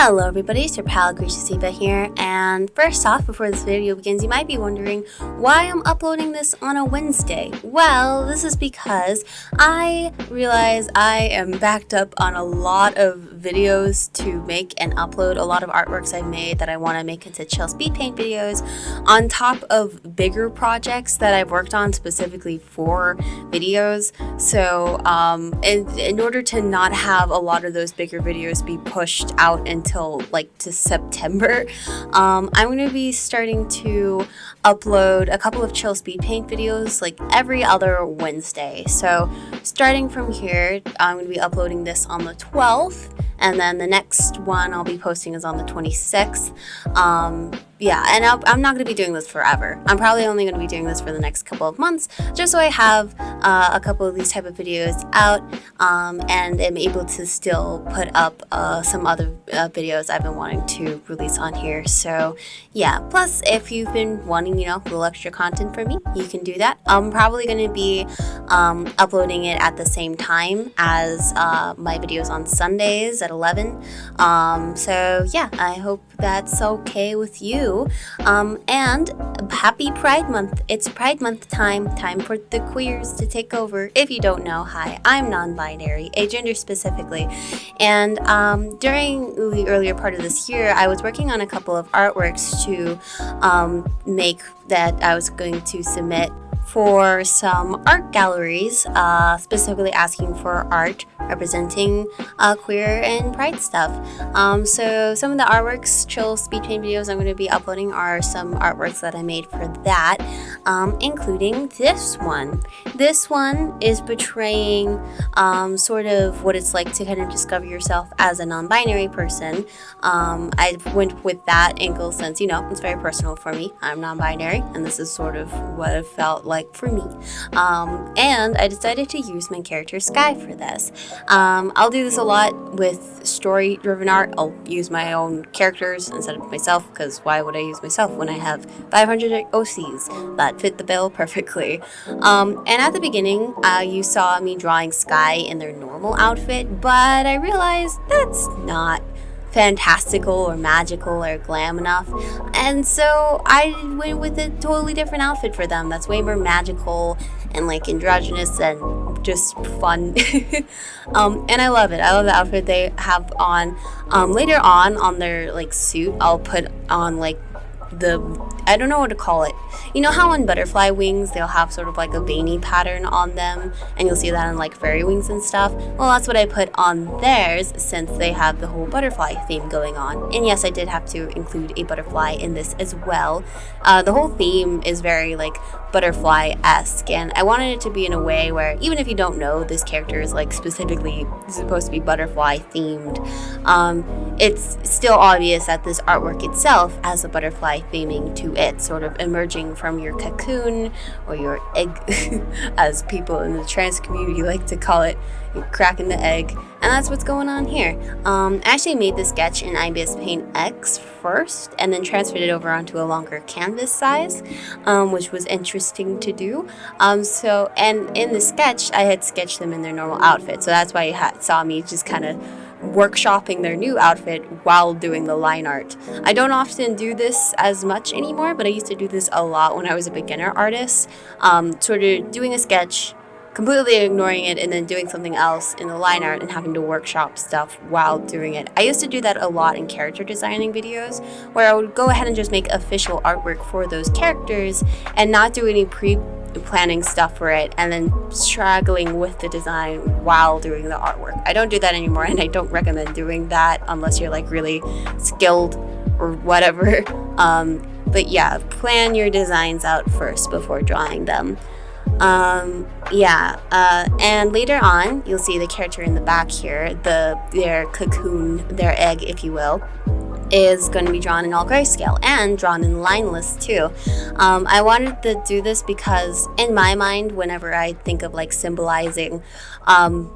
Hello everybody, it's your pal Gracious E.V.A here, and first off, before this video begins, you might be wondering why I'm uploading this on a Wednesday. Well, this is because I realize I am backed up on a lot of videos to make and upload, a lot of artworks I've made that I want to make into chill speed paint videos, on top of bigger projects that I've worked on specifically for videos. So in order to not have a lot of those bigger videos be pushed out until like to September, I'm going to be starting to upload a couple of chill speed paint videos like every other Wednesday. So starting from here, I'm going to be uploading this on the 12th, and then the next one I'll be posting is on the 26th. Yeah, and I'm not going to be doing this forever. I'm probably only going to be doing this for the next couple of months, just so I have a couple of these type of videos out, and am able to still put up some other videos I've been wanting to release on here. So yeah, plus if you've been wanting, a little extra content from me, you can do that. I'm probably going to be uploading it at the same time as my videos on Sundays at 11. So yeah, I hope that's okay with you. And happy Pride Month. It's Pride Month time for the queers to take over. If you don't know, hi, I'm non-binary, agender specifically, and during the earlier part of this year, I was working on a couple of artworks to make that I was going to submit for some art galleries, specifically asking for art representing queer and pride stuff. So some of the artworks, chill speed paint videos I'm going to be uploading are some artworks that I made for that, including this one. This one is portraying sort of what it's like to kind of discover yourself as a non-binary person. I went with that angle since, it's very personal for me. I'm non-binary, and this is sort of what it felt like for me. And I decided to use my character Sky for this. I'll do this a lot with story-driven art. I'll use my own characters instead of myself, because why would I use myself when I have 500 OCs that fit the bill perfectly? And at the beginning, you saw me drawing Sky in their normal outfit, but I realized that's not fantastical or magical or glam enough, and so I went with a totally different outfit for them that's way more magical and like androgynous and just fun. And I love it. I love the outfit they have on. Later on their like suit, I'll put on like I don't know what to call it. You know how on butterfly wings they'll have sort of like a veiny pattern on them, and you'll see that on like fairy wings and stuff? Well, that's what I put on theirs, since they have the whole butterfly theme going on. And yes, I did have to include a butterfly in this as well. The whole theme is very like butterfly-esque, and I wanted it to be in a way where even if you don't know this character is like specifically supposed to be butterfly themed, it's still obvious that this artwork itself has a butterfly theming to it, sort of emerging from your cocoon or your egg, as people in the trans community like to call it. You're cracking the egg, and that's what's going on here. I actually made the sketch in E.V.A Paint X first, and then transferred it over onto a longer canvas size, which was interesting to do. And in the sketch, I had sketched them in their normal outfit, so that's why you saw me just kind of workshopping their new outfit while doing the line art. I don't often do this as much anymore, but I used to do this a lot when I was a beginner artist, sort of doing a sketch, completely ignoring it, and then doing something else in the line art and having to workshop stuff while doing it. I used to do that a lot in character designing videos, where I would go ahead and just make official artwork for those characters and not do any pre-planning stuff for it, and then struggling with the design while doing the artwork. I don't do that anymore, and I don't recommend doing that unless you're like really skilled or whatever. But yeah, plan your designs out first before drawing them. And later on, you'll see the character in the back here, their cocoon, their egg, if you will, is going to be drawn in all grayscale and drawn in lineless too. I wanted to do this because in my mind, whenever I think of like symbolizing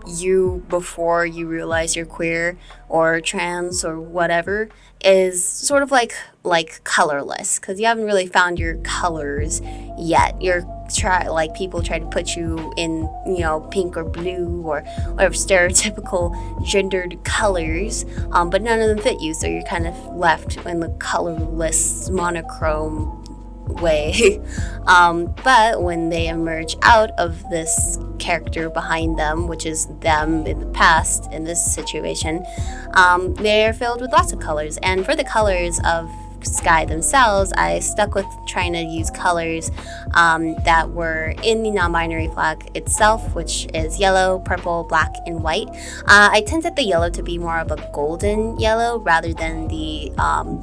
you before you realize you're queer or trans or whatever, is sort of like colorless, because you haven't really found your colors yet. You're people try to put you in, pink or blue or whatever stereotypical gendered colors, but none of them fit you, so you're kind of left in the colorless monochrome way. But when they emerge out of this character behind them, which is them in the past in this situation, they're filled with lots of colors. And for the colors of Sky themselves, I stuck with trying to use colors that were in the non-binary flag itself, which is yellow, purple, black, and white. I tinted the yellow to be more of a golden yellow rather than the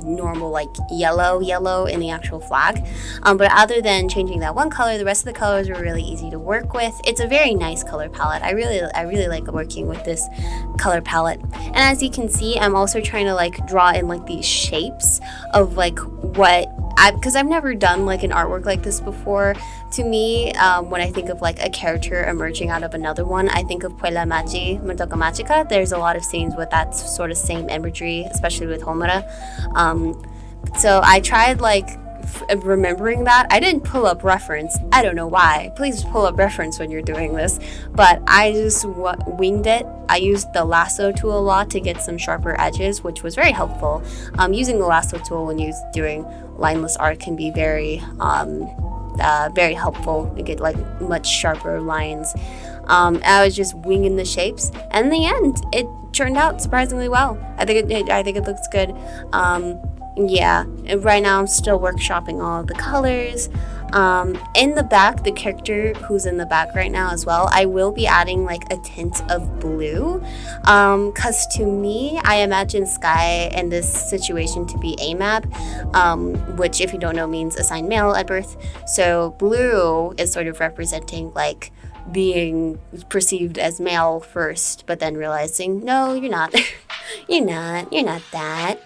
normal like yellow in the actual flag. But other than changing that one color, the rest of the colors were really easy to work with. It's a very nice color palette. I really like working with this color palette. And as you can see, I'm also trying to like draw in like these shapes of like because I've never done like an artwork like this before. To me, when I think of like a character emerging out of another one, I think of Puella Magi, Madoka Magica. There's a lot of scenes with that sort of same imagery, especially with Homura. So I tried like remembering that. I didn't pull up reference. I don't know why. Please pull up reference when you're doing this. But I just winged it. I used the lasso tool a lot to get some sharper edges, which was very helpful. Using the lasso tool when you're doing lineless art can be very helpful to get like much sharper lines. I was just winging the shapes, and in the end, it turned out surprisingly well. I think it looks good. Yeah, and right now I'm still workshopping all of the colors. In the back, the character who's in the back right now as well, I will be adding like a tint of blue, because to me, I imagine Sky in this situation to be AMAB, which if you don't know means assigned male at birth. So blue is sort of representing like being perceived as male first, but then realizing, no, you're not. you're not that.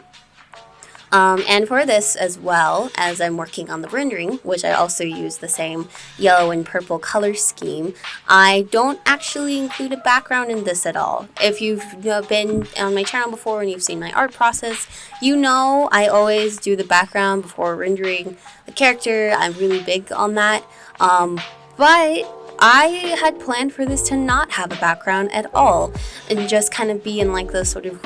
And for this as well, as I'm working on the rendering, which I also use the same yellow and purple color scheme, I don't actually include a background in this at all. If you've been on my channel before and you've seen my art process, you know I always do the background before rendering the character. I'm really big on that. But I had planned for this to not have a background at all and just kind of be in like the sort of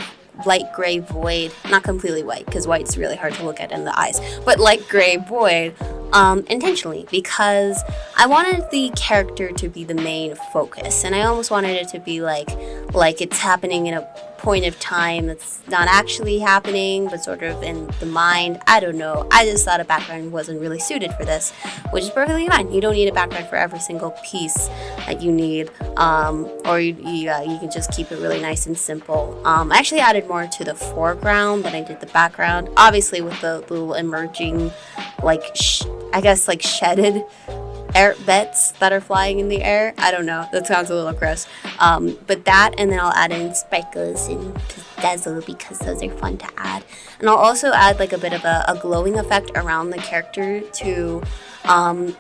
light gray void, not completely white because white's really hard to look at in the eyes, but light gray void, intentionally, because I wanted the character to be the main focus, and I almost wanted it to be like it's happening in a point of time that's not actually happening, but sort of in the mind. I don't know. I just thought a background wasn't really suited for this, which is perfectly fine. You don't need a background for every single piece that you need, or you can just keep it really nice and simple. I actually added more to the foreground than I did the background, obviously with the little emerging, like, I guess, like, shedded air bits that are flying in the air. I don't know, that sounds a little gross, but that, and then I'll add in sparkles and dazzle because those are fun to add, and I'll also add like a bit of a glowing effect around the character to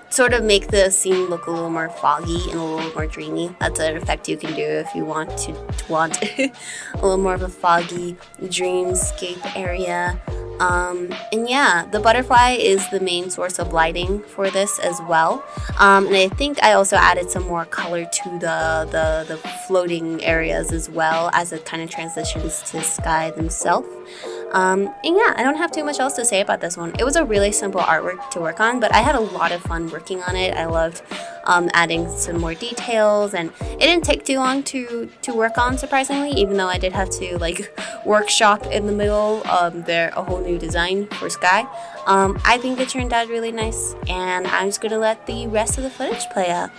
sort of make the scene look a little more foggy and a little more dreamy. That's an effect you can do if you want a little more of a foggy dreamscape area. And yeah, the butterfly is the main source of lighting for this as well. And I think I also added some more color to the floating areas as well as it kind of transitions to Sky themselves. And yeah, I don't have too much else to say about this one. It was a really simple artwork to work on, but I had a lot of fun working on it. I loved adding some more details, and it didn't take too long to work on, surprisingly, even though I did have to like workshop in the middle a whole new design for Sky. I think it turned out really nice, and I'm just gonna let the rest of the footage play out.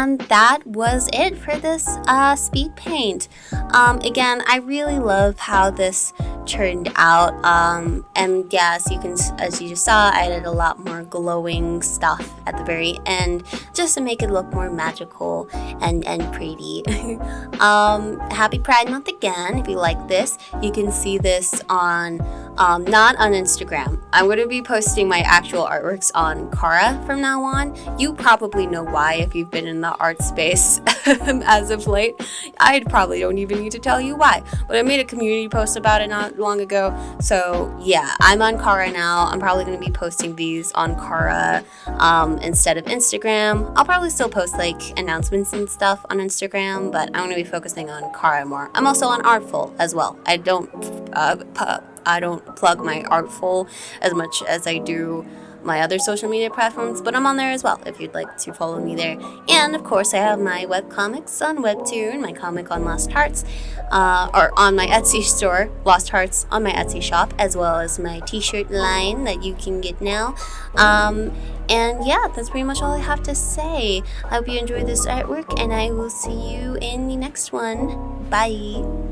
And that was it for this speed paint. Again, I really love how this turned out. And yes, as you just saw, I added a lot more glowing stuff at the very end just to make it look more magical and pretty. Happy Pride Month again. If you like this, you can see this on not on Instagram. I'm going to be posting my actual artworks on Kara from now on. You probably know why if you've been in the art space as of late. I probably don't even need to tell you why, but I made a community post about it not long ago. So yeah, I'm on Kara now. I'm probably going to be posting these on Kara instead of Instagram. I'll probably still post like announcements and stuff on Instagram, but I'm going to be focusing on Kara more. I'm also on Artful as well. I don't plug my Artful as much as I do my other social media platforms, but I'm on there as well if you'd like to follow me there. And of course, I have my webcomics on Webtoon, my comic on Lost Hearts, or on my Etsy store, Lost Hearts on my Etsy shop, as well as my t-shirt line that you can get now. And yeah, that's pretty much all I have to say. I hope you enjoyed this artwork, and I will see you in the next one. Bye!